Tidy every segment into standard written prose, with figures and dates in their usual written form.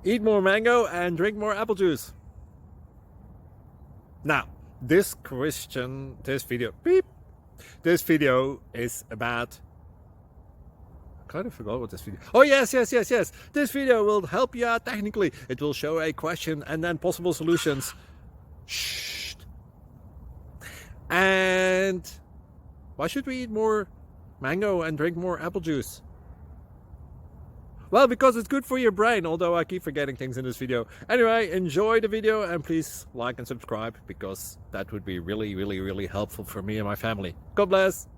Eat more mango and drink more apple juice. Now, this video is about, I kind of forgot what this video. Oh yes. This video will help you out technically. It will show a question and then possible solutions. Shh. And why should we eat more mango and drink more apple juice? Well, because it's good for your brain, although I keep forgetting things in this video. Anyway, enjoy the video and please like and subscribe, because that would be really helpful for me and my family. God bless!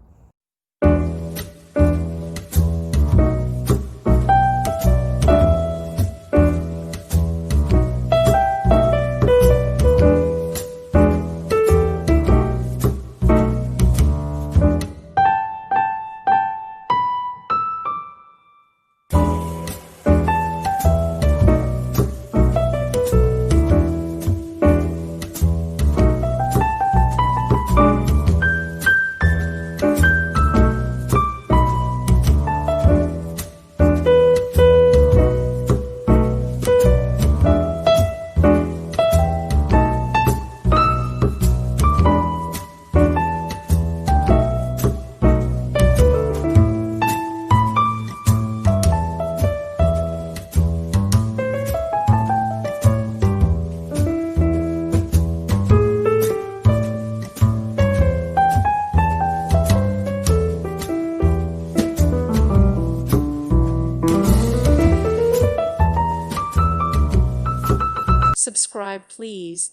Subscribe, please.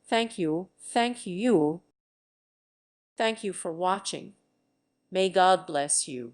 Thank you. Thank you. Thank you for watching. May God bless you.